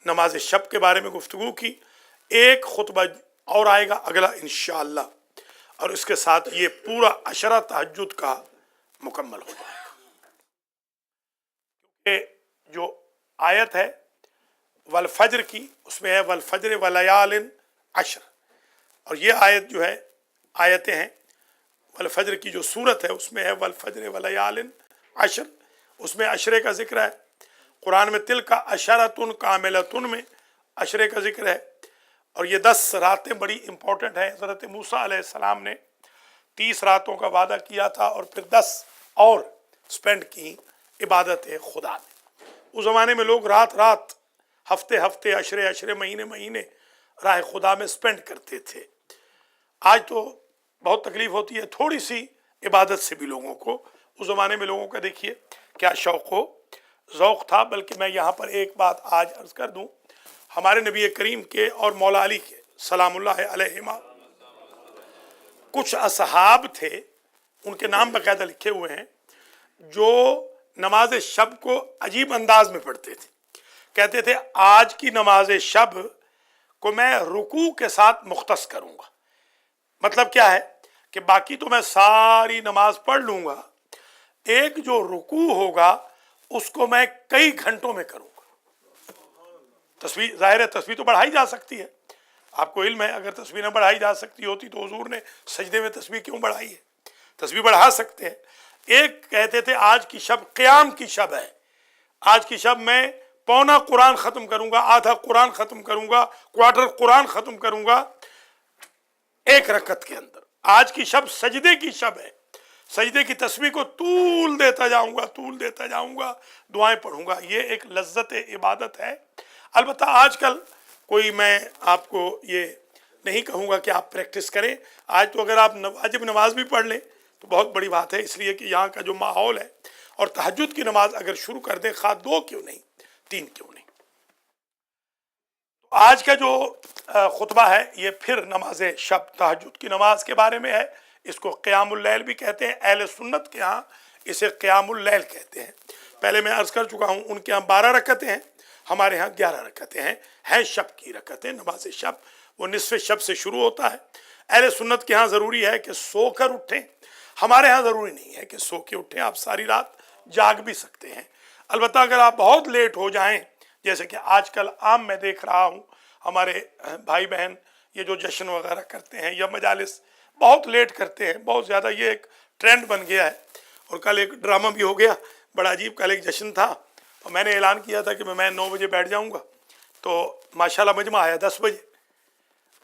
नमाज शब के बारे में गुफ्तगू की। एक खुतबा और आएगा अगला इंशाअल्लाह, और इसके साथ ये पूरा अशरा तहज्जुद का मुकम्मल हो जाएगा। क्योंकि जो आयत है वल फज्र की, उसमें है वल फज्र व लयालिन अश्र, और ये आयत जो है, आयतें हैं वल फज्र की जो सूरत है उसमें है वल फज्र व लयालिन अश्र, उसमें अशरे का जिक्र है। कुरान में तिल का अशरतुन कामिलतुन में अशरे का जिक्र है। और ये 10 रातें बड़ी इंपॉर्टेंट हैं। हज़रत मूसा अलैहिस्सलाम ने 30 रातों का वादा किया था और फिर 10 और स्पेंड की इबादत खुदा में। उस ज़माने में लोग रात रात, हफ्ते हफ्ते, अशरे अशरे, महीने महीने राह खुदा में स्पेंड करते थे। आज तो बहुत तकलीफ होती है थोड़ी सी इबादत से भी लोगों को। उस ज़माने में लोगों का देखिए क्या शौक़ हो ज़ौक़ था। बल्कि मैं यहाँ पर एक बात आज अर्ज़ कर दूँ, हमारे नबी करीम के और मौला अली के सलामुल्लाह अलैहिमा कुछ असहाब थे, उनके नाम बाकायदा लिखे हुए हैं, जो नमाज शब को अजीब अंदाज में पढ़ते थे। कहते थे आज की नमाज शब को मैं रुकू के साथ मुख्तस करूँगा। मतलब क्या है कि बाकी तो मैं सारी नमाज पढ़ लूँगा, एक जो रुकू होगा उसको मैं कई घंटों में करूँगा। तस्वीर ज़ाहिर है, तस्वीर तो बढ़ाई जा सकती है, आपको इल्म है। अगर तस्वीर न बढ़ाई जा सकती होती तो हुजूर ने सजदे में तस्वीर क्यों बढ़ाई है? तस्वीर बढ़ा सकते हैं। एक कहते थे आज की शब क़याम की शब है, आज की शब मैं पौना कुरान ख़त्म करूँगा, आधा कुरान ख़त्म करूँगा, क्वार्टर कुरान ख़त्म करूँगा एक रकत के अंदर। आज की शब सजदे की शब है, सजदे की तस्बीह को तूल देता जाऊँगा, दुआएं पढ़ूँगा। ये एक लज्जत इबादत है। अलबत्ता आजकल कोई, मैं आपको ये नहीं कहूँगा कि आप प्रैक्टिस करें। आज तो अगर आप वाजिब नमाज भी पढ़ लें तो बहुत बड़ी बात है, इसलिए कि यहाँ का जो माहौल है, और तहज्जुद की नमाज अगर शुरू कर दें, खा 2 क्यों नहीं 3 क्यों नहीं। तो आज का जो खुतबा है ये फिर नमाज शब तहज्जुद की नमाज के बारे में है। इसको क़यामुल लैल भी कहते हैं, अहले सुन्नत के यहाँ इसे क़यामुल लैल कहते हैं। पहले मैं अर्ज़ कर चुका हूँ, उनके यहाँ 12 रकतें हैं, हमारे यहाँ 11 रकतें हैं शब की रकतें। नमाज शब वो निस्फ़े शब से शुरू होता है। अहले सुन्नत के यहाँ ज़रूरी है कि सो कर उठें, हमारे यहाँ ज़रूरी नहीं है कि सो के उठें, आप सारी रात जाग भी सकते हैं। अलबत्ता अगर आप बहुत लेट हो जाएं, जैसे कि आजकल आम मैं देख रहा हूँ हमारे भाई बहन ये जो जश्न वगैरह करते हैं या मजालिस बहुत लेट करते हैं, बहुत ज़्यादा ये एक ट्रेंड बन गया है। और कल एक ड्रामा भी हो गया बड़ा अजीब। कल एक जश्न था और मैंने ऐलान किया था कि मैं 9 बजे बैठ जाऊंगा, तो माशाल्लाह मजमा आया 10 बजे,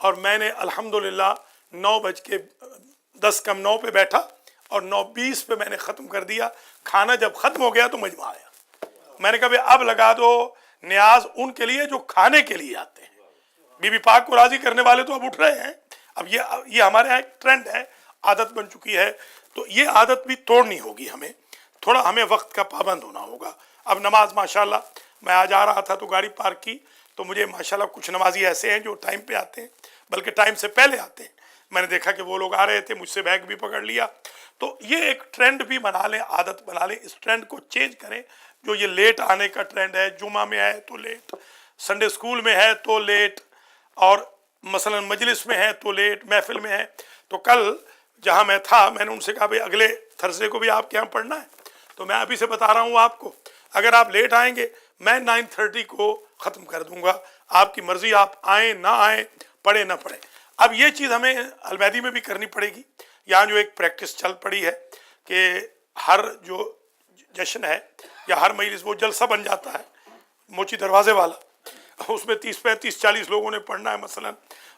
और मैंने अल्हम्दुलिल्लाह 9:10 पे बैठा और 9:20 पे मैंने ख़त्म कर दिया। खाना जब ख़त्म हो गया तो मजमा आया। मैंने कहा भाई अब लगा दो न्याज उनके लिए जो खाने के लिए आते हैं। बीबी पाक को राज़ी करने वाले तो अब उठ रहे हैं। अब ये हमारे यहाँ एक ट्रेंड है, आदत बन चुकी है, तो ये आदत भी तोड़नी होगी हमें। थोड़ा हमें वक्त का पाबंद होना होगा। अब नमाज माशाल्लाह, मैं आज आ रहा था तो गाड़ी पार्क की तो मुझे माशाल्लाह कुछ नमाजी ऐसे हैं जो टाइम पे आते हैं, बल्कि टाइम से पहले आते हैं। मैंने देखा कि वो लोग आ रहे थे, मुझसे बैग भी पकड़ लिया। तो ये एक ट्रेंड भी बना लें, आदत बना लें, इस ट्रेंड को चेंज करें। जो ये लेट आने का ट्रेंड है, जुमा में है तो लेट, संडे स्कूल में है तो लेट, और मसलन मजलिस में है तो लेट, महफिल में है। तो कल जहाँ मैं था मैंने उनसे कहा भाई अगले थर्सडे को भी आपके यहाँ पढ़ना है, तो मैं अभी से बता रहा हूँ आपको, अगर आप लेट आएंगे मैं 9:30 को ख़त्म कर दूंगा। आपकी मर्ज़ी, आप आएँ ना आएँ, पढ़े ना पढ़े। अब ये चीज़ हमें अलमैदी में भी करनी पड़ेगी। यहाँ जो एक प्रैक्टिस चल पड़ी है कि हर जो जश्न है या हर मजलिस वो जलसा बन जाता है मोची दरवाज़े वाला, उसमें 30-35-40 लोगों ने पढ़ना है मसलन,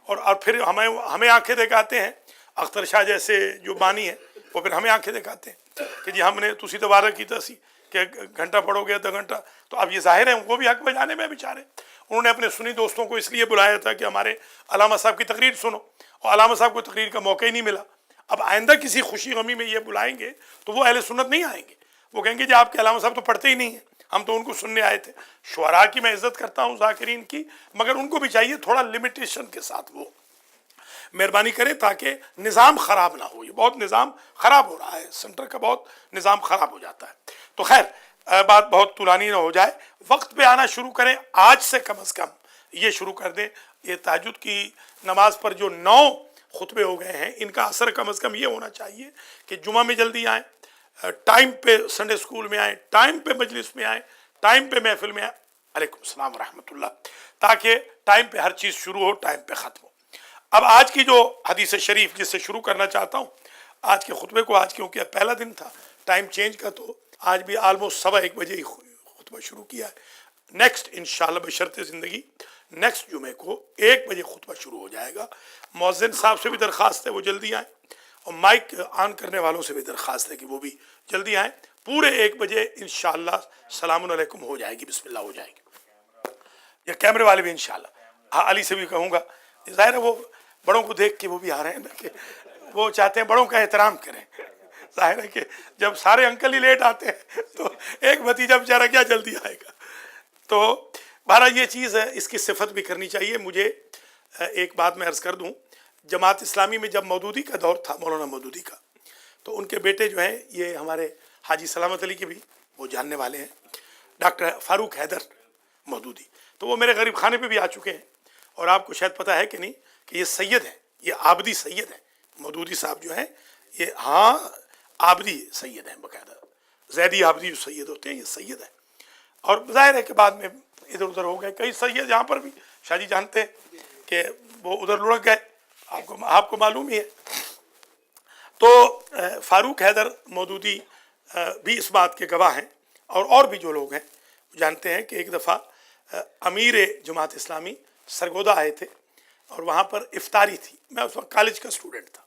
और फिर हमें आंखें दिखाते हैं। अख्तर शाह जैसे जो बानी है वो फिर हमें आंखें दिखाते हैं कि जी हमने तुसी तो वादा की तसी कि घंटा पढ़ोगे 2 घंटा। तो अब ये जाहिर है उनको भी हक बजाने में बेचारे। उन्होंने अपने सुन्नी दोस्तों को इसलिए बुलाया था कि हमारे अलामा साहब की तकरीर सुनो, और अलामा साहब को तकरीर का मौका ही नहीं मिला। अब आइंदा किसी खुशी गमी में ये बुलाएंगे तो वो अहले सुन्नत नहीं आएंगे, वो कहेंगे जी आपके अलामा साहब तो पढ़ते ही नहीं हैं, हम तो उनको सुनने आए थे। शुअरा की मैं इज़्ज़त करता हूँ, ज़ाकिरीन की, मगर उनको भी चाहिए थोड़ा लिमिटेशन के साथ वो मेहरबानी करें ताकि निज़ाम ख़राब ना हो। ये बहुत निज़ाम ख़राब हो रहा है, सेंटर का बहुत निज़ाम ख़राब हो जाता है। तो खैर बात बहुत तुलानी ना हो जाए, वक्त पे आना शुरू करें, आज से कम अज़ कम ये शुरू कर दें। ये तहज्जुद की नमाज पर जो 9 खुतबे हो गए हैं, इनका असर कम अज़ कम ये होना चाहिए कि जुमा में जल्दी आएँ, टाइम पे संडे स्कूल में आएँ, टाइम पे मजलिस में आएँ, टाइम पे महफिल में आएँ। अलैकुम सलाम व रहमतुल्लाह। ताकि टाइम पे हर चीज़ शुरू हो, टाइम पे ख़त्म हो। अब आज की जो हदीस शरीफ जिससे शुरू करना चाहता हूँ, आज के खुतबे को, आज क्योंकि पहला दिन था टाइम चेंज का, तो आज भी आलमोस्ट 1:15 बजे ही खुतबा शुरू किया है। नेक्स्ट इंशाल्लाह बशर्ते ज़िंदगी नेक्स्ट जुमे को 1 बजे खुतबा शुरू हो जाएगा। मौज़िन साहब से भी दरख्वास्त है वो जल्दी आएँ, और माइक ऑन करने वालों से भी दरख्वास्त है कि वो भी जल्दी आएँ। पूरे 1 बजे इंशाल्लाह सलामुन अलैकुम हो जाएगी, बिस्मिल्लाह हो जाएगी। या कैमरे वाले भी इंशाल्लाह। हाँ, अली से भी कहूँगा, ज़ाहिर है वो बड़ों को देख के वो भी आ रहे हैं ना, कि वो चाहते हैं बड़ों का एहतराम करें। ज़ाहिर है कि जब सारे अंकल ही लेट आते हैं तो एक भतीजा बेचारा क्या जल्दी आएगा। तो बहरहाल ये चीज़ है, इसकी सिफत भी करनी चाहिए। मुझे एक बात मैं अर्ज़ कर दूँ, जमात इस्लामी में जब मौदूदी का दौर था, मौलाना मौदूदी का, तो उनके बेटे जो हैं, ये हमारे हाजी सलामत अली के भी वो जानने वाले हैं, डॉक्टर फारूक हैदर मौदूदी, तो वो मेरे गरीब खाने पे भी आ चुके हैं। और आपको शायद पता है कि नहीं कि ये सैयद हैं, ये आबदी सैयद हैं मौदूदी साहब जो हैं, ये हाँ आबदी सैयद हैं, बाकायदा ज़ैदी आबदी जो सैयद होते हैं, ये सैयद हैं। और ज़ाहिर है कि बाद में इधर उधर हो गए कई सैयद, यहाँ पर भी शाहजी जानते हैं कि वो उधर लुढ़क गए, आपको मालूम ही है। तो फारूक हैदर मौदूदी भी इस बात के गवाह हैं, और भी जो लोग हैं जानते हैं कि एक दफ़ा अमीर जमात इस्लामी सरगोदा आए थे, और वहाँ पर इफ्तारी थी। मैं उस वक्त कॉलेज का स्टूडेंट था,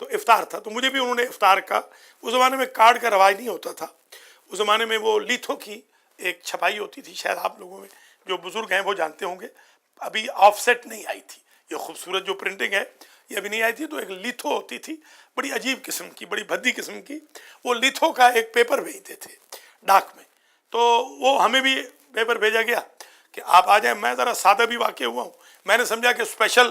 तो इफ्तार था, तो मुझे भी उन्होंने इफ्तार का, उस ज़माने में कार्ड का रवाज नहीं होता था, उस ज़माने में वो लीथों की एक छपाई होती थी, शायद आप लोगों में जो बुज़ुर्ग हैं वो जानते होंगे। अभी ऑफसेट नहीं आई थी, ये खूबसूरत जो प्रिंटिंग है ये अभी नहीं आई थी। तो एक लीथो होती थी, बड़ी अजीब किस्म की, बड़ी भद्दी किस्म की, वो लीथो का एक पेपर भेजते थे डाक में। तो वो हमें भी पेपर भेजा गया कि आप आ जाएं। मैं ज़रा सादा भी वाक़ई हुआ हूँ, मैंने समझा कि स्पेशल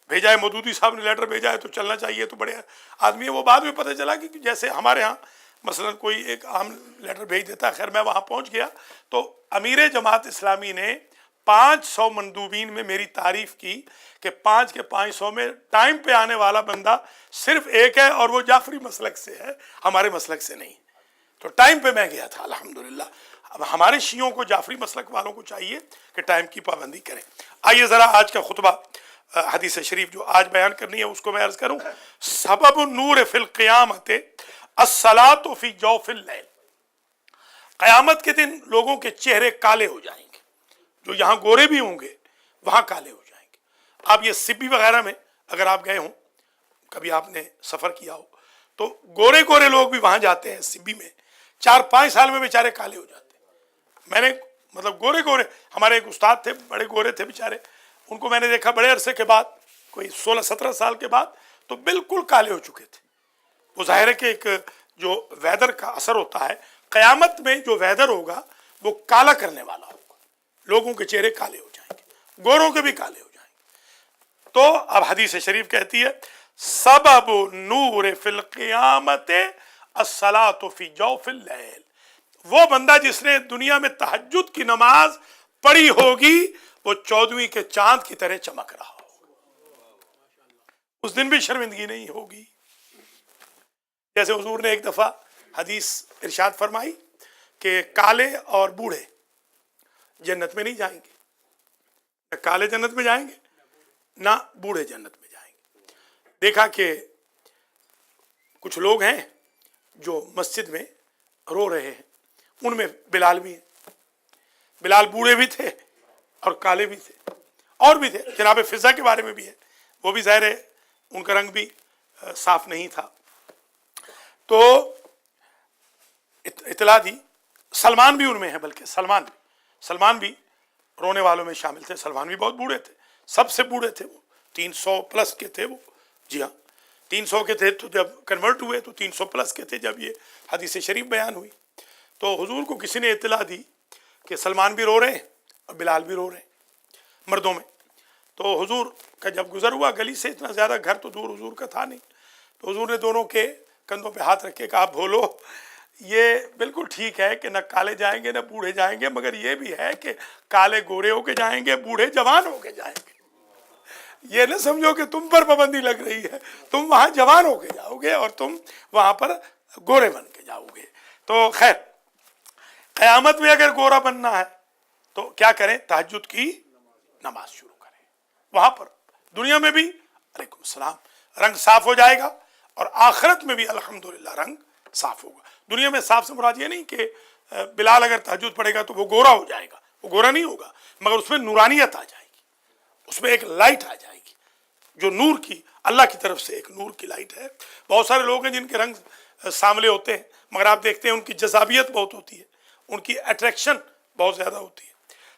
भेजा है, मौदूदी साहब ने लेटर भेजा है तो चलना चाहिए, तो बड़े आदमी है। वो बाद में पता चला कि जैसे हमारे यहाँ मसलन कोई एक आम लेटर भेज देता है। खैर मैं वहाँ पहुँच गया, तो अमीर जमात इस्लामी ने 500 मंदूबीन में मेरी तारीफ़ की कि 5 के 500 में टाइम पे आने वाला बंदा सिर्फ एक है, और वो जाफरी मसलक से है, हमारे मसलक से नहीं। तो टाइम पे मैं गया था अल्हम्दुलिल्लाह। अब हमारे शियों को, जाफरी मसलक वालों को चाहिए कि टाइम की पाबंदी करें। आइए ज़रा आज का खुतबा, हदीस शरीफ जो आज बयान करनी है उसको मैं अर्ज़ करूँ। सबब नूर फिल क़ियामत अस्सलातु फ़ी जौफ़िल लैल। क़यामत के दिन लोगों के चेहरे काले हो जाएंगे, जो यहाँ गोरे भी होंगे वहाँ काले हो जाएंगे। आप ये सिब्बी वगैरह में अगर आप गए हों, कभी आपने सफ़र किया हो, तो गोरे गोरे लोग भी वहाँ जाते हैं सिब्बी में, 4-5 साल में बेचारे काले हो जाते हैं। मैंने मतलब गोरे गोरे, हमारे एक उस्ताद थे, बड़े गोरे थे बेचारे, उनको मैंने देखा बड़े अरसे के बाद, कोई 16-17 साल के बाद, तो बिल्कुल काले हो चुके थे। वो ज़ाहिर है कि एक जो वेदर का असर होता है, क़यामत में जो वेदर होगा वो काला करने वाला होगा, लोगों के चेहरे काले हो जाएंगे, गोरों के भी काले हो जाएंगे। तो अब हदीस शरीफ कहती है, सबब नूर फिल क़ियामत अस्सलातु फ़ी जौफ़िल लैल। वो बंदा जिसने दुनिया में तहज्जुद की नमाज पढ़ी होगी, वो 14वीं के चांद की तरह चमक रहा होगा, उस दिन भी शर्मिंदगी नहीं होगी। जैसे हुजूर ने एक दफ़ा हदीस इरशाद फरमाई कि काले और बूढ़े जन्नत में नहीं जाएंगे, न काले जन्नत में जाएंगे ना बूढ़े जन्नत में जाएंगे। देखा कि कुछ लोग हैं जो मस्जिद में रो रहे हैं, उनमें बिलाल भी है। बिलाल बूढ़े भी थे और काले भी थे, और भी थे। जनाब फिजा के बारे में भी है, वो भी ज़ाहिर है उनका रंग भी साफ नहीं था। तो इतला दी, सलमान भी उनमें है, बल्कि सलमान भी रोने वालों में शामिल थे। सलमान भी बहुत बूढ़े थे, सबसे बूढ़े थे वो, 300 प्लस के थे वो। जी हाँ, 300 के थे तो जब कन्वर्ट हुए तो 300 प्लस के थे जब ये हदीस शरीफ बयान हुई। तो हुजूर को किसी ने इतला दी कि सलमान भी रो रहे हैं और बिलाल भी रो रहे हैं मर्दों में। तो हुजूर का जब गुजर हुआ गली से, इतना ज़्यादा घर तो दूर हुजूर का था नहीं, तो हुजूर ने दोनों के कंधों पे हाथ रख के कहा, बोलो یہ بالکل ٹھیک ہے کہ نہ کالے جائیں گے نہ بوڑھے جائیں گے، مگر یہ بھی ہے کہ کالے گورے ہو کے جائیں گے، بوڑھے جوان ہو کے جائیں گے۔ یہ نہ سمجھو کہ تم پر پابندی لگ رہی ہے، تم وہاں جوان ہو کے جاؤ گے اور تم وہاں پر گورے بن کے جاؤ گے۔ تو خیر، قیامت میں اگر گورا بننا ہے تو کیا کریں؟ تہجد کی نماز شروع کریں۔ وہاں پر دنیا میں بھی علیکم السلام رنگ صاف ہو جائے گا، اور آخرت میں بھی الحمدللہ رنگ صاف ہوگا۔ دنیا میں صاف سے مراد یہ نہیں کہ بلال اگر تہجد پڑھے گا تو وہ گورا ہو جائے گا، وہ گورا نہیں ہوگا، مگر اس میں نورانیت آ جائے گی، اس میں ایک لائٹ آ جائے گی، جو نور کی، اللہ کی طرف سے ایک نور کی لائٹ ہے۔ بہت سارے لوگ ہیں جن کے رنگ سانولے ہوتے ہیں، مگر آپ دیکھتے ہیں ان کی جذابیت بہت ہوتی ہے، ان کی اٹریکشن بہت زیادہ ہوتی ہے۔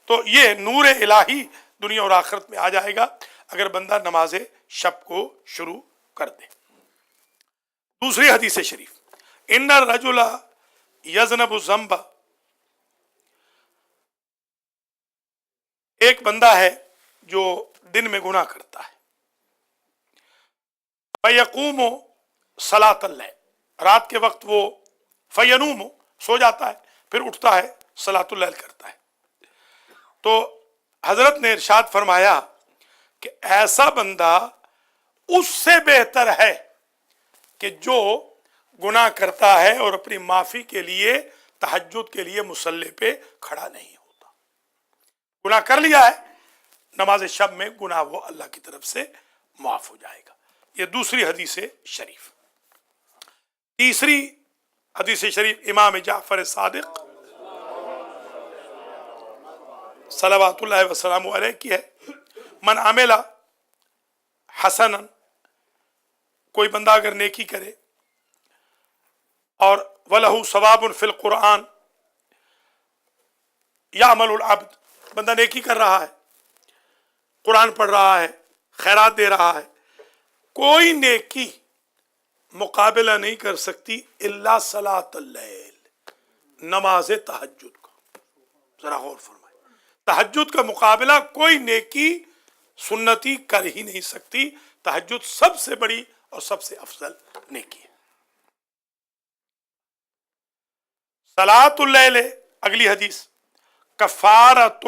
تو یہ نور الہی دنیا اور آخرت میں آ جائے گا اگر بندہ نماز شب کو شروع کر دے۔ دوسری حدیث شریف، ان الرجل یذنب الذنب، ایک بندہ ہے جو دن میں گناہ کرتا ہے، فیقوم صلاۃ اللیل، رات کے وقت وہ فینوم سو جاتا ہے، پھر اٹھتا ہے صلاۃ اللیل کرتا ہے۔ تو حضرت نے ارشاد فرمایا کہ ایسا بندہ اس سے بہتر ہے کہ جو گناہ کرتا ہے اور اپنی معافی کے لیے تہجد کے لیے مصلی پہ کھڑا نہیں ہوتا۔ گناہ کر لیا ہے، نماز شب میں گناہ وہ اللہ کی طرف سے معاف ہو جائے گا۔ یہ دوسری حدیث شریف۔ تیسری حدیث شریف امام جعفر صادق صلوات اللہ وسلام علیہ کی ہے، من عمل حسنا، کوئی بندہ اگر نیکی کرے، اور وَلَهُ ثواب فی القرآن، یعمل العبد، بندہ نیکی کر رہا ہے، قرآن پڑھ رہا ہے، خیرات دے رہا ہے، کوئی نیکی مقابلہ نہیں کر سکتی الا صلاۃ اللیل، نماز تہجد کا۔ ذرا غور فرمائیں، تہجد کا مقابلہ کوئی نیکی سنتی کر ہی نہیں سکتی۔ تہجد سب سے بڑی اور سب سے افضل نیکی ہے۔ صلاۃ اللیل، اگلی حدیث، کفارۃ،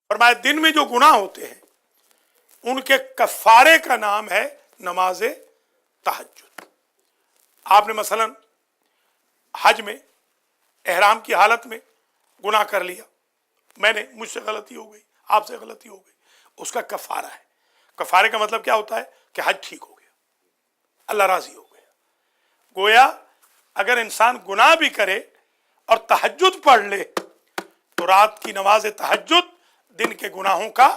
فرمایا دن میں جو گناہ ہوتے ہیں ان کے کفارے کا نام ہے نماز تہجد۔ آپ نے مثلا حج میں احرام کی حالت میں گناہ کر لیا، مجھ سے غلطی ہو گئی، آپ سے غلطی ہو گئی، اس کا کفارہ ہے۔ کفارے کا مطلب کیا ہوتا ہے کہ حج ٹھیک ہو گیا، اللہ راضی ہو گیا۔ گویا اگر انسان گناہ بھی کرے اور تہجد پڑھ لے تو رات کی نماز تہجد دن کے گناہوں کا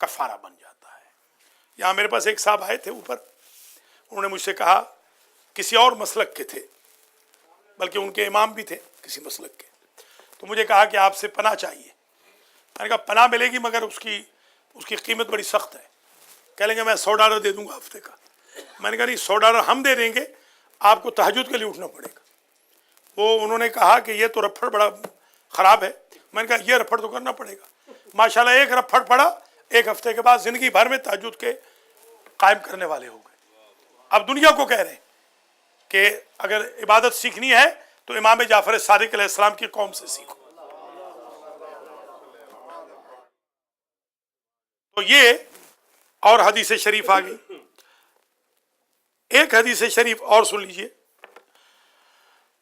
کفارہ بن جاتا ہے۔ یہاں میرے پاس ایک صاحب آئے تھے اوپر، انہوں نے مجھ سے کہا، کسی اور مسلک کے تھے، بلکہ ان کے امام بھی تھے کسی مسلک کے، تو مجھے کہا کہ آپ سے پناہ چاہیے۔ میں نے کہا پناہ ملے گی، مگر اس کی قیمت بڑی سخت ہے۔ کہہ لیں گے میں $100 دے دوں گا ہفتے کا۔ میں نے کہا نہیں، $100 ہم دے دیں گے، آپ کو تہجد کے لیے اٹھنا پڑے گا۔ انہوں نے کہا کہ یہ تو رپھڑ بڑا خراب ہے۔ میں نے کہا یہ رپھڑ تو کرنا پڑے گا۔ ماشاءاللہ ایک رپھڑ پڑا، ایک ہفتے کے بعد زندگی بھر میں تہجد کے قائم کرنے والے ہو گئے۔ اب دنیا کو کہہ رہے ہیں کہ اگر عبادت سیکھنی ہے تو امام جعفر صادق علیہ السلام کی قوم سے سیکھو۔ تو یہ اور حدیث شریف آ گئی۔ ایک حدیث شریف اور سن لیجئے،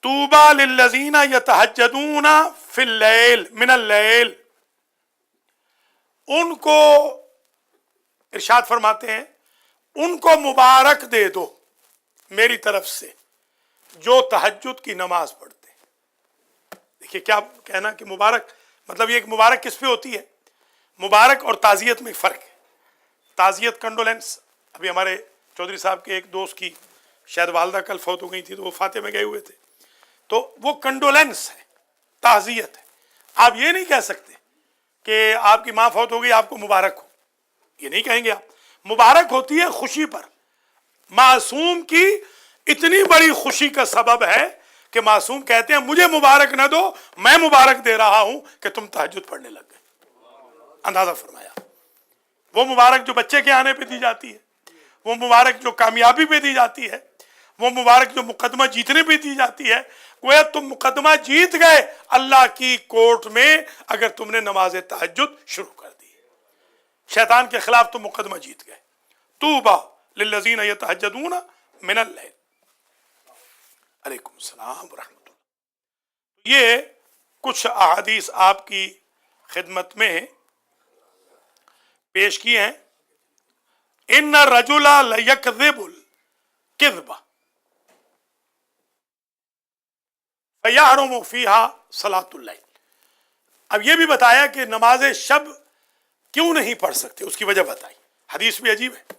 طوبیٰ للذین یتہجدون فی اللیل من اللیل، ان کو ارشاد فرماتے ہیں ان کو مبارک دے دو میری طرف سے جو تہجد کی نماز پڑھتے ہیں۔ دیکھیے کیا کہنا کہ مبارک، مطلب یہ کہ مبارک کس پہ ہوتی ہے؟ مبارک اور تعزیت میں فرق ہے۔ تعزیت کنڈولینس، ابھی ہمارے چودھری صاحب کے ایک دوست کی شاید والدہ کل فوت ہو گئی تھی تو وہ فاتح میں گئے ہوئے تھے، تو وہ کنڈولینس ہے، تعزیت ہے۔ آپ یہ نہیں کہہ سکتے کہ آپ کی ماں فوت ہو گئی آپ کو مبارک ہو، یہ نہیں کہیں گے آپ۔ مبارک ہوتی ہے خوشی پر، معصوم کی اتنی بڑی خوشی کا سبب ہے کہ معصوم کہتے ہیں مجھے مبارک نہ دو، میں مبارک دے رہا ہوں کہ تم تہجد پڑھنے لگ گئے۔ اندازہ فرمایا، وہ مبارک جو بچے کے آنے پہ دی جاتی ہے، وہ مبارک جو کامیابی پہ دی جاتی ہے، وہ مبارک جو مقدمہ جیتنے بھی دی جاتی ہے، گویا تم مقدمہ جیت گئے اللہ کی کورٹ میں اگر تم نے نماز تہجد شروع کر دی، شیطان کے خلاف تم مقدمہ جیت گئے۔ طوبیٰ للذین یتہجدون من اللیل۔ علیکم السلام ورحمۃ اللہ۔ یہ کچھ احادیث آپ کی خدمت میں پیش کی ہیں۔ ان الرجل لیکذب الکذب فیحرم فیہا صلاۃ اللیل۔ اب یہ بھی بتایا کہ نماز شب کیوں نہیں پڑھ سکتے، اس کی وجہ بتائی۔ حدیث بھی عجیب ہے،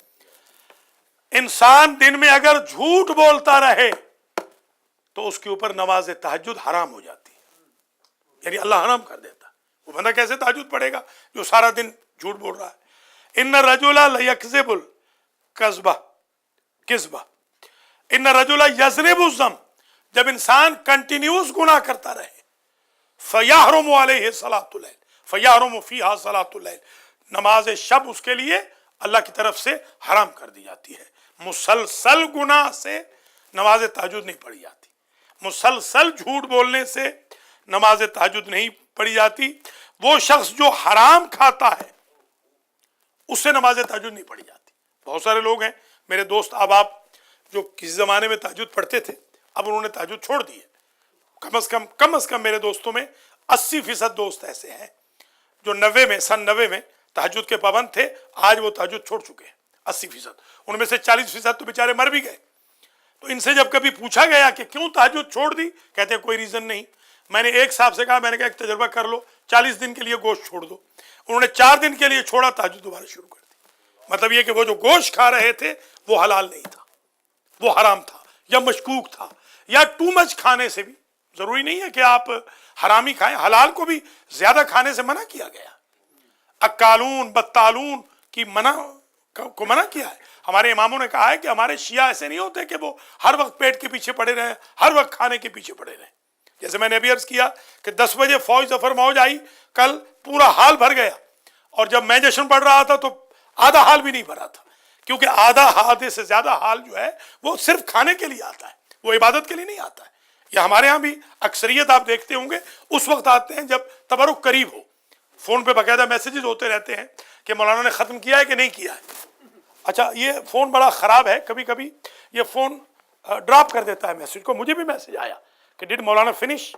انسان دن میں اگر جھوٹ بولتا رہے تو اس کے اوپر نماز تہجد حرام ہو جاتی ہے، یعنی اللہ حرام کر دیتا۔ وہ بندہ کیسے تہجد پڑھے گا جو سارا دن جھوٹ بول رہا ہے؟ ان الرجل لیکذب الکذب ان الرجل یضرب الذنب، جب انسان کنٹینیوس گناہ کرتا رہے، فیحرم علیہ صلاۃ اللیل فیحرم فیہا صلاۃ اللیل، نماز شب اس کے لیے اللہ کی طرف سے حرام کر دی جاتی ہے۔ مسلسل گناہ سے نماز تہجد نہیں پڑھی جاتی، مسلسل جھوٹ بولنے سے نماز تہجد نہیں پڑھی جاتی۔ وہ شخص جو حرام کھاتا ہے اس سے نماز تہجد نہیں پڑھی جاتی۔ بہت سارے لوگ ہیں میرے دوست احباب جو کسی زمانے میں تہجد پڑھتے تھے، اب انہوں نے تہجد چھوڑ دی ہے۔ کم از کم میرے دوستوں میں 80% دوست ایسے ہیں جو سن 90 میں تہجد کے پابند تھے، آج وہ تہجد چھوڑ چکے ہیں 80%۔ ان میں سے 40% تو بیچارے مر بھی گئے۔ تو ان سے جب کبھی پوچھا گیا کہ کیوں تہجد چھوڑ دی، کہتے ہیں کوئی ریزن نہیں۔ میں نے ایک صاحب سے کہا، میں نے کہا ایک تجربہ کر لو، 40 دن کے لیے گوشت چھوڑ دو۔ انہوں نے 4 دن کے لیے چھوڑا، تہجد دوبارہ شروع کر دی۔ مطلب یہ کہ وہ جو گوشت کھا رہے تھے وہ حلال نہیں تھا، وہ حرام تھا یا مشکوک تھا، یا ٹو مچ کھانے سے بھی ضروری نہیں ہے کہ آپ حرامی کھائیں، حلال کو بھی زیادہ کھانے سے منع کیا گیا۔ اکالون بتالون کی کو منع کیا ہے۔ ہمارے اماموں نے کہا ہے کہ ہمارے شیعہ ایسے نہیں ہوتے کہ وہ ہر وقت پیٹ کے پیچھے پڑے رہیں، ہر وقت کھانے کے پیچھے پڑے رہیں۔ جیسے میں نے ابھی عرض کیا کہ 10 بجے فوج ظفر موج آئی، کل پورا حال بھر گیا، اور جب میں جشن پڑھ رہا تھا تو آدھا حال بھی نہیں بھرا تھا، کیونکہ آدھے سے زیادہ حال جو ہے وہ صرف کھانے کے لیے آتا ہے، وہ عبادت کے لیے نہیں آتا ہے۔ یا ہمارے ہاں بھی اکثریت آپ دیکھتے ہوں گے اس وقت آتے ہیں جب تبرک قریب ہو، فون پہ باقاعدہ میسیجز ہوتے رہتے ہیں کہ مولانا نے ختم کیا ہے کہ نہیں کیا ہے۔ اچھا، یہ فون بڑا خراب ہے، کبھی کبھی یہ فون ڈراپ کر دیتا ہے میسیج کو۔ مجھے بھی میسیج آیا کہ ڈیڈ مولانا فنش،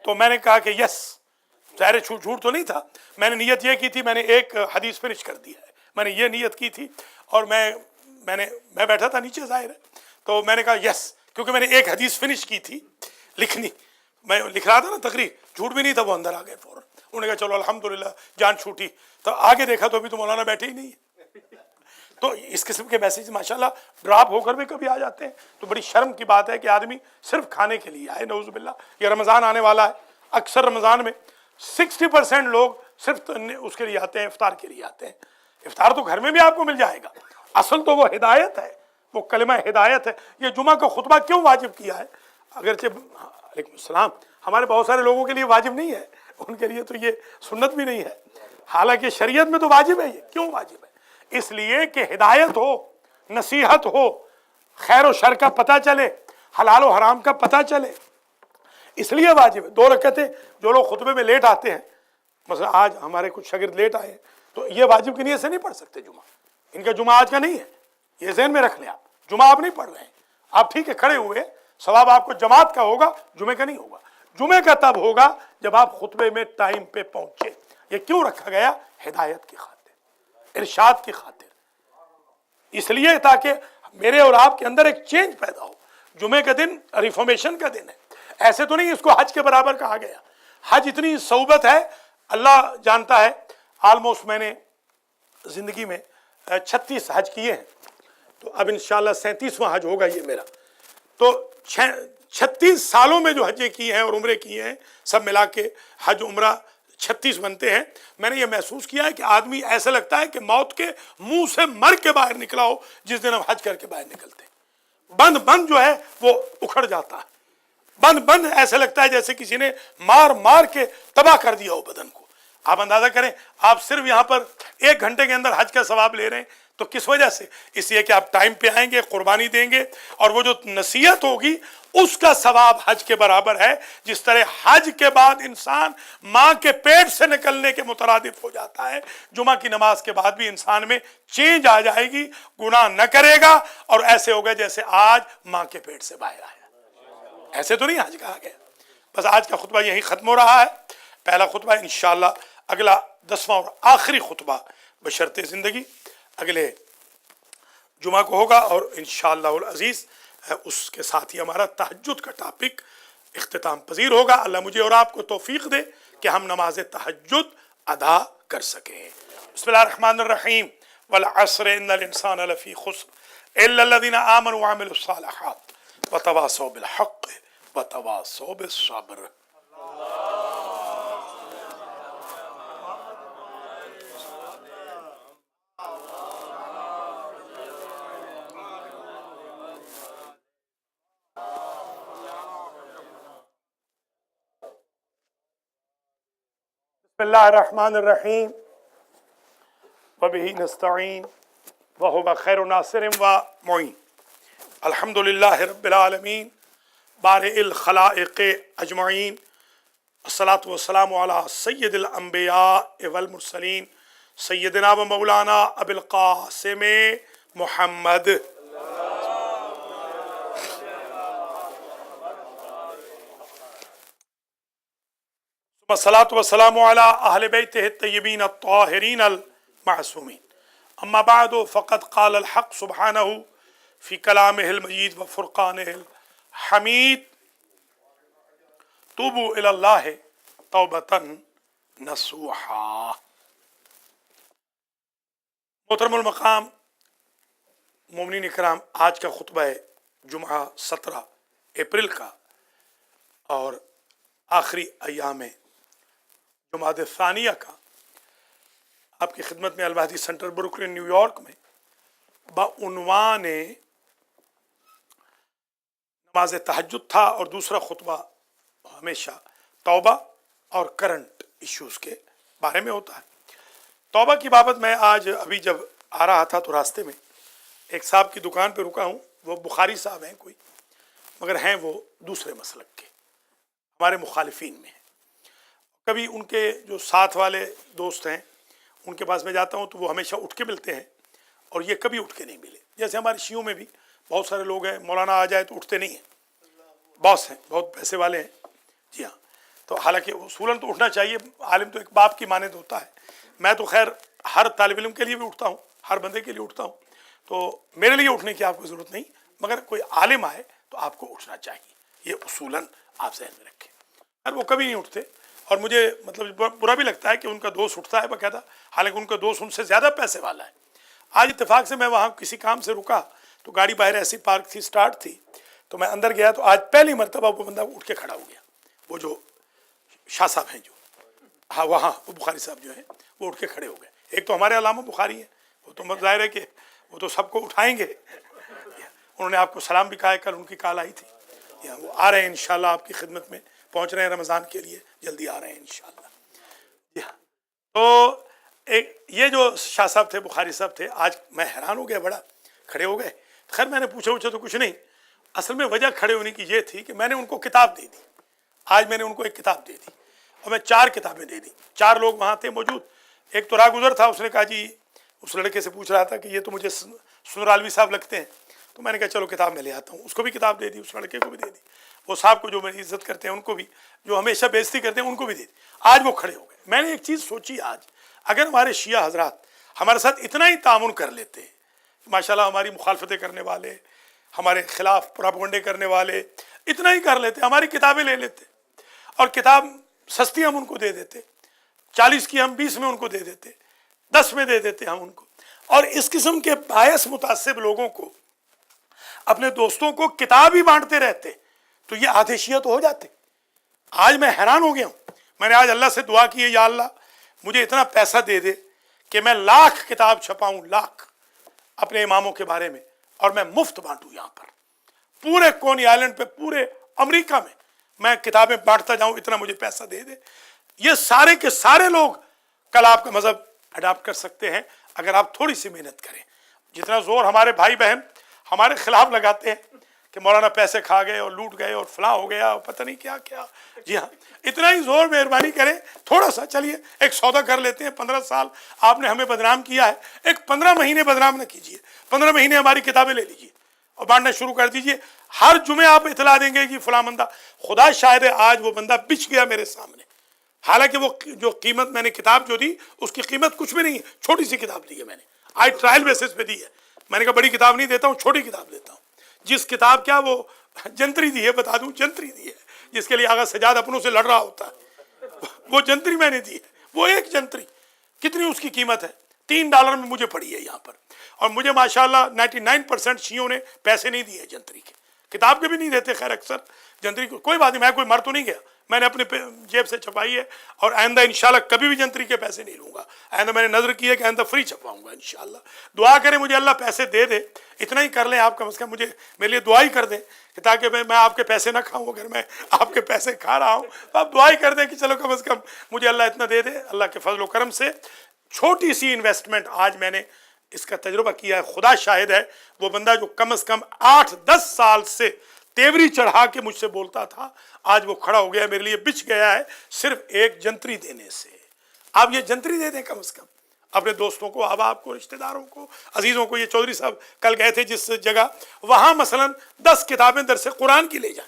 تو میں نے کہا کہ یس، ظاہر جھوٹ تو نہیں تھا، میں نے نیت یہ کی تھی، میں نے ایک حدیث فنش کر دی ہے، میں نے یہ نیت کی تھی، اور میں بیٹھا تھا نیچے ظاہر ہے، تو میں نے کہا یس، کیونکہ میں نے ایک حدیث فنش کی تھی لکھنی، میں لکھ رہا تھا نا تقریر، جھوٹ بھی نہیں تھا۔ وہ اندر آ گئے فوراً، انہوں نے کہا چلو الحمدللہ جان چھوٹی، تو آگے دیکھا تو ابھی تو مولانا بیٹھے ہی نہیں ہے۔ تو اس قسم کے میسیج ماشاءاللہ ڈراپ ہو کر بھی کبھی آ جاتے ہیں، تو بڑی شرم کی بات ہے کہ آدمی صرف کھانے کے لیے آئے، نعوذ باللہ۔ یہ رمضان آنے والا ہے، اکثر رمضان میں 60% لوگ صرف اس کے لیے آتے ہیں، افطار کے لیے آتے ہیں۔ افطار تو گھر میں بھی آپ کو مل جائے گا، اصل تو وہ ہدایت ہے، وہ کلمہ ہدایت ہے۔ یہ جمعہ کا خطبہ کیوں واجب کیا ہے؟ اگرچہ علیکم السلام، ہمارے بہت سارے لوگوں کے لیے واجب نہیں ہے، ان کے لیے تو یہ سنت بھی نہیں ہے، حالانکہ شریعت میں تو واجب ہے۔ یہ کیوں واجب ہے؟ اس لیے کہ ہدایت ہو، نصیحت ہو، خیر و شر کا پتہ چلے، حلال و حرام کا پتہ چلے، اس لیے واجب ہے۔ 2 رکعتیں جو لوگ خطبے میں لیٹ آتے ہیں، مثلا آج ہمارے کچھ شاگرد لیٹ آئے ہیں، تو یہ واجب کی نیت سے نہیں پڑھ سکتے جمعہ، ان کا جمعہ آج کا نہیں ہے، یہ ذہن میں رکھ لیں۔ آپ جمعہ آپ نہیں پڑھ رہے ہیں، آپ ٹھیک ہے کھڑے ہوئے، ثواب آپ کو جماعت کا ہوگا، جمعے کا نہیں ہوگا۔ جمعے کا تب ہوگا جب آپ خطبے میں ٹائم پہ پہنچے۔ یہ کیوں رکھا گیا؟ ہدایت کی خاطر، ارشاد کی خاطر، اس لیے تاکہ میرے اور آپ کے اندر ایک چینج پیدا ہو۔ جمعے کا دن ریفارمیشن کا دن ہے، ایسے تو نہیں اس کو حج کے برابر کہا گیا۔ حج اتنی صعوبت ہے، اللہ جانتا ہے، آلموسٹ میں نے زندگی میں 36 حج کیے ہیں، تو اب انشاءاللہ 37واں حج ہوگا یہ میرا۔ تو 36 سالوں میں جو حجیں کی ہیں اور عمرے کیے ہیں، سب ملا کے حج عمرہ 36 بنتے ہیں۔ میں نے یہ محسوس کیا ہے کہ آدمی ایسا لگتا ہے کہ موت کے منہ سے مر کے باہر نکلا ہو جس دن ہم حج کر کے باہر نکلتے ہیں۔ بند جو ہے وہ اکھڑ جاتا ہے، بند ایسا لگتا ہے جیسے کسی نے مار کے تباہ کر دیا ہو بدن کو۔ آپ اندازہ کریں، آپ صرف یہاں پر 1 گھنٹے کے اندر حج کا ثواب لے رہے ہیں، تو کس وجہ سے؟ اس لیے کہ آپ ٹائم پہ آئیں گے، قربانی دیں گے، اور وہ جو نصیحت ہوگی اس کا ثواب حج کے برابر ہے. جس طرح حج کے بعد انسان ماں کے پیٹ سے نکلنے کے مترادف ہو جاتا ہے، جمعہ کی نماز کے بعد بھی انسان میں چینج آ جائے گی، گناہ نہ کرے گا، اور ایسے ہوگا جیسے آج ماں کے پیٹ سے باہر آیا. ایسے تو نہیں آج کہا گیا. بس آج کا خطبہ یہی ختم ہو رہا ہے. پہلا خطبہ انشاءاللہ اگلا 10واں اور آخری خطبہ بشرط زندگی اگلے جمعہ کو ہوگا، اور انشاءاللہ العزیز اس کے ساتھ ہی ہمارا تہجد کا ٹاپک اختتام پذیر ہوگا. اللہ مجھے اور آپ کو توفیق دے کہ ہم نماز تہجد ادا کر سکیں. بسم اللہ الرحمن الرحیم. والعصر ان الانسان لفی خسر الا الذین آمنوا وعملوا الصالحات وتواصوا بالحق وتواصوا بالصبر. بسم اللہ الرحمن الرحیم. وبہ نستعین وہو خیر ناصر و معین. الحمد للہ رب العالمین بارئ الخلائق اجمعین. الصلاۃ والسلام علی سید الانبیاء والمرسلین سیدنا و مولانا ابی القاسم محمد. الصلاۃ والسلام علی اہل بیتہ الطیبین الطاہرین المعصومین. اما بعد فقد قال الحق سبحانہ فی کلامہ المجید و فرقانہ الحمید. توبوا الی اللہ توبۃ نصوحا. محترم المقام مومنین اکرام، آج کا خطبہ ہے جمعہ 17 اپریل کا، اور آخری ایام جمعہ ثانیہ کا. آپ کی خدمت میں المہدی سینٹر بروکلن نیو یارک میں بعنوان نماز تہجد تھا، اور دوسرا خطبہ ہمیشہ توبہ اور کرنٹ ایشوز کے بارے میں ہوتا ہے. توبہ کی بابت میں آج ابھی جب آ رہا تھا تو راستے میں ایک صاحب کی دکان پہ رکا ہوں. وہ بخاری صاحب ہیں کوئی، مگر ہیں وہ دوسرے مسلک کے، ہمارے مخالفین میں ہیں. کبھی ان کے جو ساتھ والے دوست ہیں ان کے پاس میں جاتا ہوں تو وہ ہمیشہ اٹھ کے ملتے ہیں، اور یہ کبھی اٹھ کے نہیں ملے. جیسے ہمارے شیعوں میں بھی بہت سارے لوگ ہیں، مولانا آ جائے تو اٹھتے نہیں ہیں، باس ہیں، بہت پیسے والے ہیں. جی ہاں، تو حالانکہ اصولاً تو اٹھنا چاہیے، عالم تو ایک باپ کی مانند ہوتا ہے. میں تو خیر ہر طالب علم کے لیے بھی اٹھتا ہوں، ہر بندے کے لیے اٹھتا ہوں، تو میرے لیے اٹھنے کی آپ کو ضرورت نہیں، مگر کوئی عالم آئے تو آپ کو اٹھنا چاہیے. یہ اصولاً آپ ذہن میں رکھیں. اور وہ کبھی نہیں اٹھتے، اور مجھے مطلب برا بھی لگتا ہے کہ ان کا دوست اٹھتا ہے باقاعدہ، حالانکہ ان کا دوست ان سے زیادہ پیسے والا ہے. آج اتفاق سے میں وہاں کسی کام سے رکا تو گاڑی باہر ایسی پارک تھی، سٹارٹ تھی، تو میں اندر گیا تو آج پہلی مرتبہ وہ بندہ اٹھ کے کھڑا ہو گیا. وہ جو شاہ صاحب ہیں جو، ہاں وہاں وہ بخاری صاحب جو ہیں وہ اٹھ کے کھڑے ہو گئے. ایک تو ہمارے علامہ بخاری ہیں، وہ تو ظاہر ہے کہ وہ تو سب کو اٹھائیں گے. انہوں نے آپ کو سلام بھی کہا ہے، کل ان کی کال آئی تھی. وہ آ رہے ہیں انشاءاللہ آپ کی خدمت میں، پہنچ رہے ہیں رمضان کے لیے، جلدی آ رہے ہیں انشاءاللہ. جی ہاں، تو یہ جو شاہ صاحب تھے، بخاری صاحب تھے، آج میں حیران ہو گیا بڑا، کھڑے ہو گئے. خیر میں نے پوچھا تو کچھ نہیں، اصل میں وجہ کھڑے ہونے کی یہ تھی کہ میں نے ان کو کتاب دے دی. آج میں نے ان کو ایک کتاب دے دی، اور میں 4 کتابیں دے دی. 4 لوگ وہاں تھے موجود. ایک تو راہ گزر تھا، اس نے کہا جی، اس لڑکے سے پوچھ رہا تھا کہ یہ تو مجھے سنرالوی صاحب لگتے ہیں. تو میں نے کہا چلو کتاب میں لے آتا ہوں. اس کو بھی کتاب دے دی، اس لڑکے کو بھی دے دی، وہ صاحب کو جو میری عزت کرتے ہیں ان کو بھی، جو ہمیشہ بےزتی کرتے ہیں ان کو بھی دے دی. آج وہ کھڑے ہو گئے. میں نے ایک چیز سوچی، آج اگر ہمارے شیعہ حضرات ہمارے ساتھ اتنا ہی تعاون کر لیتے، ماشاءاللہ ہماری مخالفتیں کرنے والے، ہمارے خلاف پراپگنڈے کرنے والے اتنا ہی کر لیتے، ہماری کتابیں لے لیتے، اور کتاب سستی ہم ان کو دے دیتے، 40 کی ہم 20 میں ان کو دے دیتے، 10 میں دے دیتے ہم ان کو. اور اس قسم کے باعث متعصب لوگوں کو، اپنے دوستوں کو کتاب ہی بانٹتے رہتے، تو یہ آدھے شیعہ تو ہو جاتے. آج میں حیران ہو گیا ہوں. میں نے آج اللہ سے دعا کی ہے، یا اللہ مجھے اتنا پیسہ دے دے کہ میں 1,00,000 کتاب چھپاؤں، 1,00,000 اپنے اماموں کے بارے میں، اور میں مفت بانٹوں. یہاں پر پورے کونی آئلینڈ پہ، پورے امریکہ میں کتابیں بانٹتا جاؤں، اتنا مجھے پیسہ دے دے. یہ سارے کے سارے لوگ کل آپ کا مذہب اڈاپٹ کر سکتے ہیں اگر آپ تھوڑی سی محنت کریں. जितना जोर हमारे भाई बहन हमारे खिलाफ लगाते हैं कि मौलाना पैसे खा गए और लूट गए और फलां हो गया और पता नहीं क्या क्या, जी हाँ, इतना ही जोर मेहरबानी करें थोड़ा सा। चलिए एक सौदा कर लेते हैं, 15 साल आपने हमें बदनाम किया है, एक 15 महीने बदनाम न कीजिए, 15 महीने हमारी किताबें ले लीजिए और बांटना शुरू कर दीजिए। हर जुमे आप इतला देंगे कि फलां बंदा, खुदा शायद है आज वो बंदा बिछ गया मेरे सामने, हालांकि वो जो कीमत मैंने किताब जो दी उसकी कीमत कुछ भी नहीं है, छोटी सी किताब दी है मैंने, आज ट्रायल बेसिस पे दी है। मैंने कहा बड़ी किताब नहीं देता हूँ, छोटी किताब देता हूँ। जिस किताब क्या वो जंतरी दी है, बता दूं जंतरी दी है, जिसके लिए आगा सजाद अपनों से लड़ रहा होता है, वो जंतरी मैंने दी है। वो एक जंतरी कितनी उसकी कीमत है, $3 में मुझे पड़ी है यहाँ पर। और मुझे माशाल्लाह 99% शियों ने पैसे नहीं दिए जंतरी के, किताब के भी नहीं देते। खैर अक्सर जंतरी को कोई बात नहीं, मैं कोई मर तो नहीं गया, मैंने अपने जेब से छपाई है और आइंदा इंशाल्लाह कभी भी जंतरी के पैसे नहीं लूंगा। आइंदा मैंने नजर की है कि आइंदा फ्री छपवाऊंगा इंशाल्लाह। दुआ करें मुझे अल्लाह पैसे दे दे, इतना ही कर लें आप, कम से कम मुझे मेरे लिए दुआ ही कर दें कि ताकि मैं आपके पैसे ना खाऊं। अगर मैं आपके पैसे खा रहा हूं तो आप दुआ ही कर दें कि चलो कम से कम मुझे अल्लाह इतना दे दे। अल्लाह के फजल करम से छोटी सी इन्वेस्टमेंट आज मैंने इसका तजुर्बा किया है। खुदा शाहिद है, वो बंदा जो कम से कम 8-10 साल से तेवरी चढ़ा के मुझसे बोलता था, आज वो खड़ा हो गया, मेरे लिए बिछ गया है सिर्फ एक जंतरी देने से। आप ये जंतरी दे दें कम से कम अपने दोस्तों को, अहबाब को, रिश्तेदारों को, अजीज़ों को। ये चौधरी साहब कल गए थे जिस जगह, वहाँ मसलन 10 किताबें दरस कुरान की ले जाएं,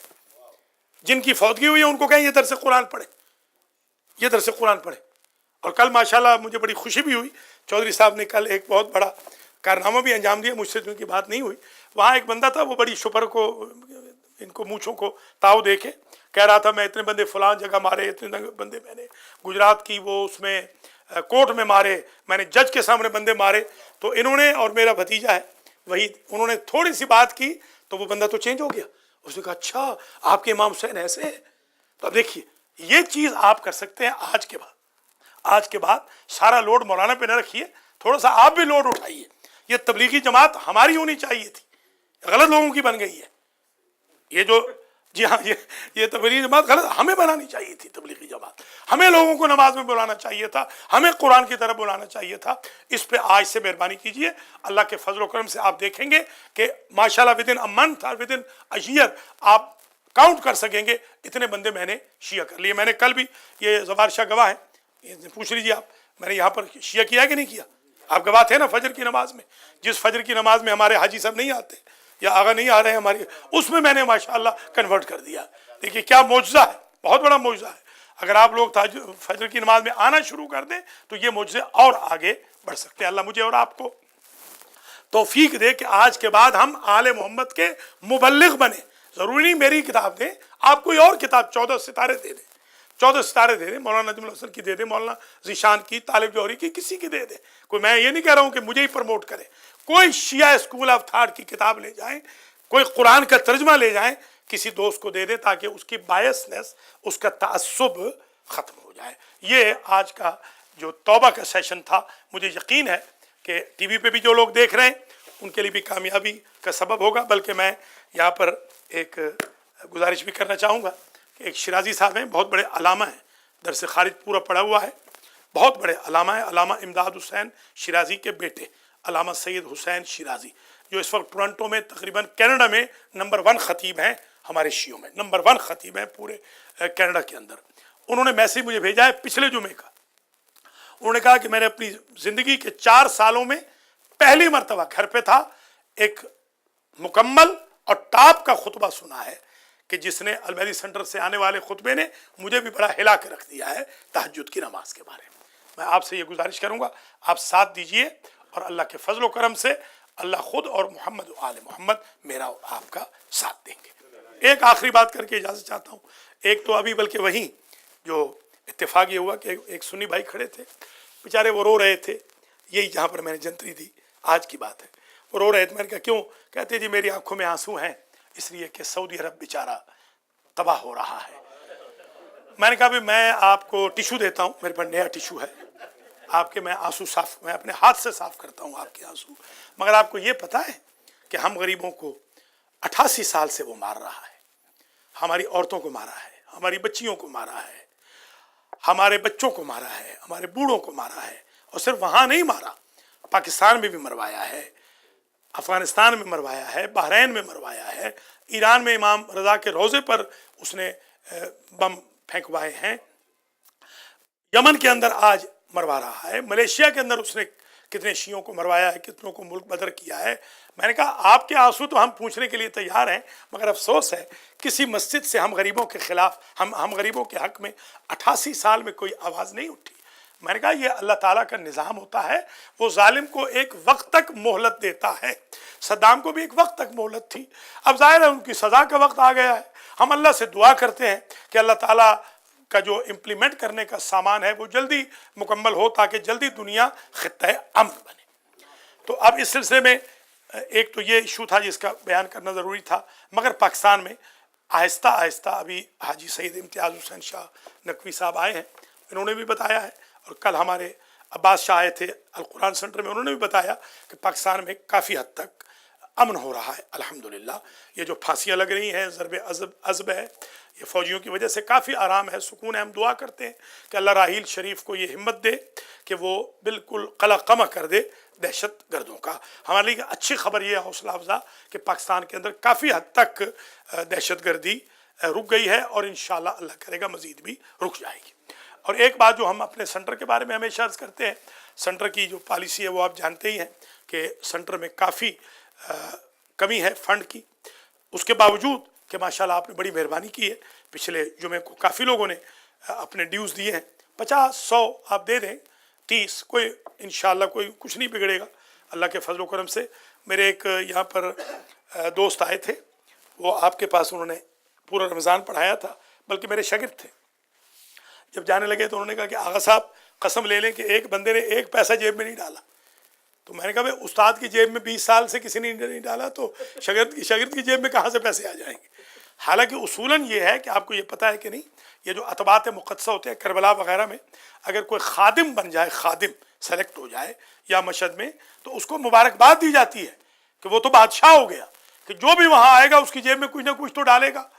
जिनकी फौतगी हुई है उनको कहें ये दरस कुरान पढ़े, ये दरस कुरान पढ़े। और कल माशाल्लाह मुझे बड़ी खुशी भी हुई, चौधरी साहब ने कल एक बहुत बड़ा कारनामा भी अंजाम दिया, मुझसे तो उनकी बात नहीं हुई। वहाँ एक बंदा था, वो बड़ी शुपर को, इनको मूँछों को ताव दे के कह रहा था मैं इतने बंदे फलां जगह मारे, इतने बंदे मैंने गुजरात की वो उसमें कोर्ट में मारे, मैंने जज के सामने बंदे मारे। तो इन्होंने, और मेरा भतीजा है वही, उन्होंने थोड़ी सी बात की तो वो बंदा तो चेंज हो गया। उसने कहा अच्छा आपके इमाम हुसैन ऐसे है। तो अब देखिए ये चीज़ आप कर सकते हैं। आज के बाद सारा लोड मौलाना पे न रखिए, थोड़ा सा आप भी लोड उठाइए। ये तबलीगी जमात हमारी होनी चाहिए थी, गलत लोगों की बन गई है ये जो, जी हाँ, ये तबलीगी जमात गलत, हमें बनानी चाहिए थी तबलीगी जमात। हमें लोगों को नमाज में बुलाना चाहिए था, हमें कुरान की तरफ बुलाना चाहिए था। इस पे आज से मेहरबानी कीजिए, अल्लाह के फजल करम से आप देखेंगे कि माशाल्लाह विदिन अ मंथ और विदिन अ ईयर आप काउंट कर सकेंगे इतने बंदे मैंने शिया कर लिए। मैंने कल भी, ये जवार शाह गवाह है, पूछ लीजिए आप, मैंने यहाँ पर शिया किया कि नहीं किया। आप गवाह थे ना फजर की नमाज में, जिस फजर की नमाज में हमारे हाजी साहब नहीं आते या आगा नहीं आ रहे हैं हमारी, उसमें मैंने माशाल्लाह कन्वर्ट कर दिया। देखिए क्या मौजज़ा है, बहुत बड़ा मौजज़ा है। अगर आप लोग फजर की नमाज में आना शुरू कर दें तो ये मौजज़े और आगे बढ़ सकते हैं। अल्लाह मुझे और आपको तौफीक दे कि आज के बाद हम आले मोहम्मद के मुबल्लिग बने। ज़रूरी नहीं मेरी किताब दें, आप कोई और किताब 14 सितारे दे दें, 14 सितारे दे दें, मौलाना नजमुल हसन की दे दें, मौलाना ज़ीशान की, तालिब जौहरी की, किसी की दे दें। कोई, मैं ये नहीं कह रहा हूँ कि मुझे ही प्रमोट करें, कोई शिया स्कूल ऑफ थॉट की किताब ले जाएं, कोई कुरान का तर्जमा ले जाएं, किसी दोस्त को दे दें ताकि उसकी बायसनेस, उसका तासुब ख़त्म हो जाए। ये आज का जो तौबा का सेशन था, मुझे यकीन है कि टीवी पे भी जो लोग देख रहे हैं उनके लिए भी कामयाबी का सबब होगा। बल्कि मैं यहाँ पर एक गुजारिश भी करना चाहूँगा कि एक शिराजी साहब हैं, बहुत बड़े अलामा हैं, दरस खारिज पूरा पढ़ा हुआ है, बहुत बड़े अलामा है, अलामा इमदाद हुसैन शिराजी के बेटे अलामा सैयद हुसैन शिराजी, जो इस वक्त टोरंटो में, तकरीबन कनाडा में नंबर 1 ख़तीब हैं, हमारे शियों में नंबर 1 ख़तीब हैं पूरे कनाडा के अंदर। उन्होंने मैसेज मुझे भेजा है पिछले जुमे का। उन्होंने कहा कि मैंने अपनी ज़िंदगी के 4 सालों में पहली मरतबा घर पे था, एक मुकम्मल और टॉप का खुतबा सुना है कि जिसने अलमहदी सेंटर से आने वाले खुतबे ने मुझे भी बड़ा हिला के रख दिया है तहज्जुद की नमाज के बारे में। मैं आपसे ये गुजारिश करूँगा आप साथ दीजिए और अल्लाह के फजल करम से अल्लाह खुद और मोहम्मद आले मोहम्मद मेरा और आपका साथ देंगे। एक आखिरी बात करके इजाज़त चाहता हूँ। एक तो अभी बल्कि वहीं जो इत्तेफाक ये हुआ कि एक सुन्नी भाई खड़े थे, बेचारे वो रो रहे थे, यही जहाँ पर मैंने जंतरी दी आज की बात है, वो रो रहे थे। मैंने कहा क्यों? कहते जी मेरी आंखों में आंसू हैं इसलिए कि सऊदी अरब बेचारा तबाह हो रहा है। मैंने कहा भी मैं आपको टिशू देता हूँ, मेरे पास नया टिशू है, आपके मैं आंसू साफ, मैं अपने हाथ से साफ करता हूँ आपके आंसू। मगर आपको ये पता है कि हम गरीबों को 88 साल से वो मार रहा है, हमारी औरतों को मारा है, हमारी बच्चियों को मारा है, हमारे बच्चों को मारा है, हमारे बूढ़ों को मारा है। और सिर्फ वहाँ नहीं मारा, पाकिस्तान में भी मरवाया है, अफ़गानिस्तान में मरवाया है, बहरीन में मरवाया है, ईरान में इमाम रज़ा के रोज़े पर उसने बम फेंकवाए हैं, यमन के अंदर आज मरवा रहा है, मलेशिया के अंदर उसने कितने शियों को मरवाया है, कितनों को मुल्क बदर किया है। मैंने कहा आपके आंसू तो हम पूछने के लिए तैयार हैं, मगर अफसोस है किसी मस्जिद से हम गरीबों के खिलाफ, हम गरीबों के हक में 88 साल में कोई आवाज़ नहीं उठी। मैंने कहा ये अल्लाह ताला का निज़ाम होता है, वो जालिम को एक वक्त तक मोहलत देता है। सद्दाम को भी एक वक्त तक मोहलत थी, अब ज़ाहिर है उनकी सज़ा का वक्त आ गया है। हम अल्लाह से दुआ करते हैं कि अल्लाह ताला का जो इम्प्लीमेंट करने का सामान है वो जल्दी मुकम्मल हो, ताकि जल्दी दुनिया खित्ता अमन बने। तो अब इस सिलसिले में एक तो ये इशू था जिसका बयान करना ज़रूरी था, मगर पाकिस्तान में आहिस्ता आहिस्ता अभी हाजी सईद इम्तियाज़ हुसैन शाह नकवी साहब आए हैं, इन्होंने भी बताया है, और कल हमारे अब्बास शाह आए थे अल कुरान सेंटर में, उन्होंने भी बताया कि पाकिस्तान में काफ़ी हद तक अमन हो रहा है अल्हम्दुलिल्लाह। ये जो फांसियाँ लग रही हैं, ज़रब अज़ब है, ये फ़ौजियों की वजह से काफ़ी आराम है, सुकून है। हम दुआ करते हैं कि अल्लाह राहील शरीफ को ये हिम्मत दे कि वो बिल्कुल कला कमा कर दे दहशत गर्दों का। हमारे लिए अच्छी खबर ये है, हौसला अफजा, कि पाकिस्तान के अंदर काफ़ी हद तक दहशत गर्दी रुक गई है, और इंशाअल्लाह अल्लाह करेगा मज़ीद भी रुक जाएगी। और एक बात जो हम अपने सेंटर के बारे में हमेशा अर्ज़ करते हैं, सेंटर की जो पॉलिसी है वो आप जानते ही हैं कि सेंटर में काफ़ी कमी है फ़ंड की। उसके बावजूद कि माशाल्लाह आपने बड़ी मेहरबानी की है, पिछले जुमे को काफ़ी लोगों ने अपने ड्यूज़ दिए हैं, 50-100 आप दे दें, 30, कोई इंशाअल्लाह कोई कुछ नहीं बिगड़ेगा अल्लाह के फजल करम से। मेरे एक यहाँ पर दोस्त आए थे, वो आपके पास उन्होंने पूरा रमज़ान पढ़ाया था, बल्कि मेरे शागिर्द थे। जब जाने लगे तो उन्होंने कहा कि आगा साहब कसम ले लें कि एक बंदे ने एक पैसा जेब में नहीं डाला। तो मैंने कहा भाई उस्ताद की जेब में 20 साल से किसी ने नहीं डाला, तो शागिर्द की जेब में कहाँ से पैसे आ जाएंगे। हालांकि उसूलन ये है कि आपको ये पता है कि नहीं, ये जो अतबात मुक़द्दसा होते हैं करबला वगैरह में, अगर कोई खादिम बन जाए, खादिम सेलेक्ट हो जाए या मशहद में, तो उसको मुबारकबाद दी जाती है कि वो तो बादशाह हो गया, कि जो भी वहाँ आएगा उसकी जेब में कुछ ना कुछ तो डालेगा।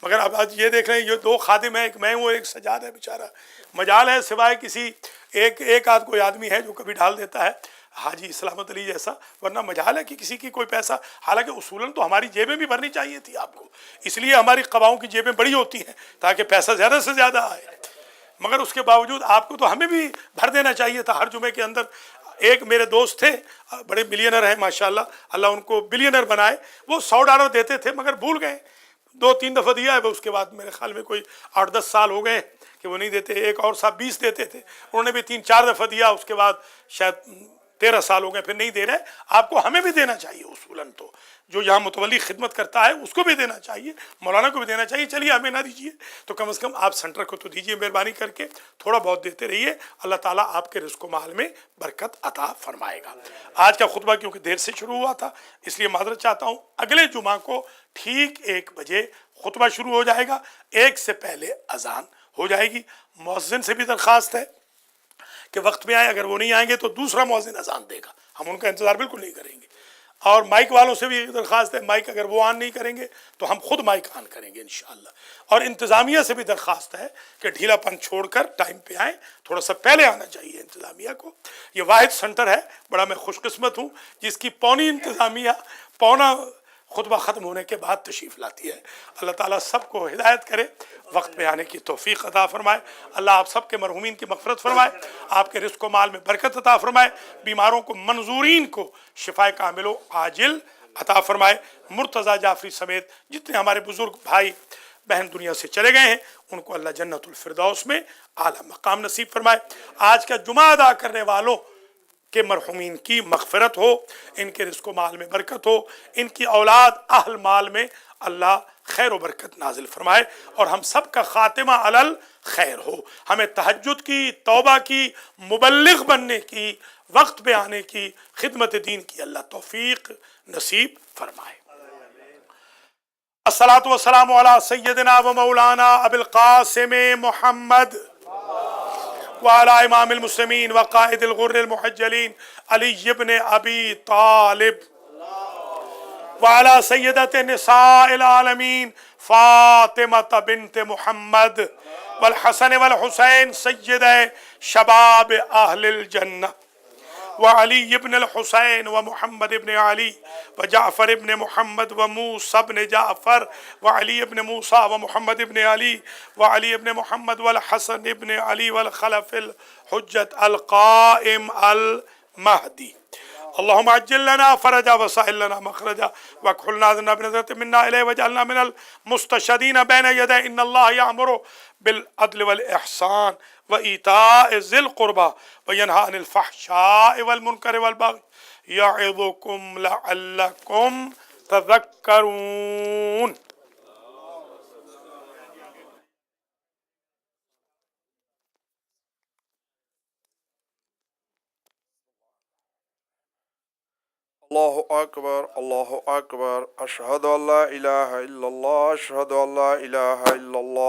मगर अब आज ये देख रहे हैं, ये 2 खादिम है, एक मैं हूँ, एक सजाद है बेचारा। मजाल है सिवाय किसी एक आध कोई आदमी है जो कभी डाल देता है, हाजी सलामत अली जैसा, वरना मजाल है कि किसी की कोई पैसा। हालांकि उसूलन तो हमारी जेबें भी भरनी चाहिए थी आपको, इसलिए हमारी कबाओं की जेबें बड़ी होती हैं ताकि पैसा ज़्यादा से ज़्यादा आए, मगर उसके बावजूद आपको तो हमें भी भर देना चाहिए था हर जुमे के अंदर। एक मेरे दोस्त थे, बड़े बिलियनर हैं माशाल्लाह, अल्लाह उनको बिलियनर बनाए, वो $100 देते थे मगर भूल गए, 2-3 दफ़ा दिया है, उसके बाद मेरे ख्याल में कोई 8-10 साल हो गए कि वो नहीं देते। एक और साहब 20 देते थे, उन्होंने भी 3-4 दफ़ा दिया, उसके बाद शायद 13 साल हो गए, फिर नहीं दे रहे। आपको हमें भी देना चाहिए उसूलन, तो जो यहाँ मुतवल्ली खिदमत करता है उसको भी देना चाहिए, मौलाना को भी देना चाहिए। चलिए हमें ना दीजिए तो कम से कम आप सेंटर को तो दीजिए, मेहरबानी करके थोड़ा बहुत देते रहिए, अल्लाह ताला आपके रिज़्क़ व माल में बरकत अता फरमाएगा। आज का खुतबा क्योंकि देर से शुरू हुआ था इसलिए माजरत चाहता हूँ, अगले जुमा को ठीक 1 बजे खुतबा शुरू हो जाएगा, 1 से पहले अजान हो जाएगी। मुअज्जिन से भी दरख्वास्त है कि वक्त में आए, अगर वो नहीं आएंगे तो दूसरा मुअज्जिन अजान देगा, हम उनका इंतज़ार बिल्कुल नहीं करेंगे। और माइक वालों से भी एक दरख्वास्त है, माइक अगर वो ऑन नहीं करेंगे तो हम खुद माइक ऑन करेंगे इंशाअल्लाह। और इंतज़ामिया से भी दरख्वास्त है कि ढीलापन छोड़कर टाइम पे आएँ, थोड़ा सा पहले आना चाहिए इंतज़ामिया को। ये वाहिद सेंटर है, बड़ा मैं खुशकिस्मत हूँ जिसकी पौनी इंतज़ामिया पौना खुतबा ख़त्म होने के बाद तशरीफ़ लाती है। अल्लाह ताला सबको हिदायत करे, वक्त पे आने की तौफ़ीक़ अता फ़रमाए। अल्लाह आप सबके मरहूमीन की मग़फ़िरत फ़रमाए, आपके रिज़्क़ व माल में बरकत अता फ़रमाए, बीमारों को मंजूरीन को शिफ़ाए कामिल आजिल अता फ़रमाए। मुर्तज़ा जाफ़री समेत जितने हमारे बुज़ुर्ग भाई बहन दुनिया से चले गए हैं उनको अल्लाह जन्नतुल फ़िरदौस में आला मकाम नसीब फ़रमाए। आज का जुमा अदा करने वालों के मरहुमीन की मग़फ़िरत हो, इनके रिज़्क़ व माल में बरकत हो, इनकी औलाद अहल माल में अल्लाह खैर व बरकत नाजिल फरमाए, और हम सब का ख़ातिमा अलल खैर हो। हमें तहज्जुद की, तौबा की, मुबल्लिग़ बनने की, वक्त पे आने की, खिदमत दीन की अल्लाह तौफ़ीक़ नसीब फरमाए। अस्सलातु वस्सलामु अला सय्यदिना व मौलाना अबिल क़ासिम मुहम्मद वाला इमामिल मुस्लिमीन व क़ाइदिल गुर्रिल मुहज्जलीन अली इब्न अबी तालिब वाला सय्यदते निसाइल आलमीन फ़ातिमा बिन्त मुहम्मद वल हसन वल हुसैन सय्यदे शबाब अहलिल जन्नह وعلی ابن الحسین ومحمد ابن علی وجعفر ابن محمد وموسى ابن جعفر وعلی ابن موسى ومحمد ابن علی وعلی ابن محمد والحسن ابن علی والخلف الحجت القائم المہدی اللهم عجل لنا فرجا وسهل لنا مخرجا واكحلنا ذنا بنظرة منا إليه واجعلنا من المستشهدين بين يديه إن الله يأمر بالعدل والإحسان وإيتاء ذي القربى وينهى عن الفحشاء والمنكر والبغي يعظكم لعلكم تذكرون. الله أكبر الله أكبر أشهد أن لا إله إلا الله أشهد أن لا إله إلا الله.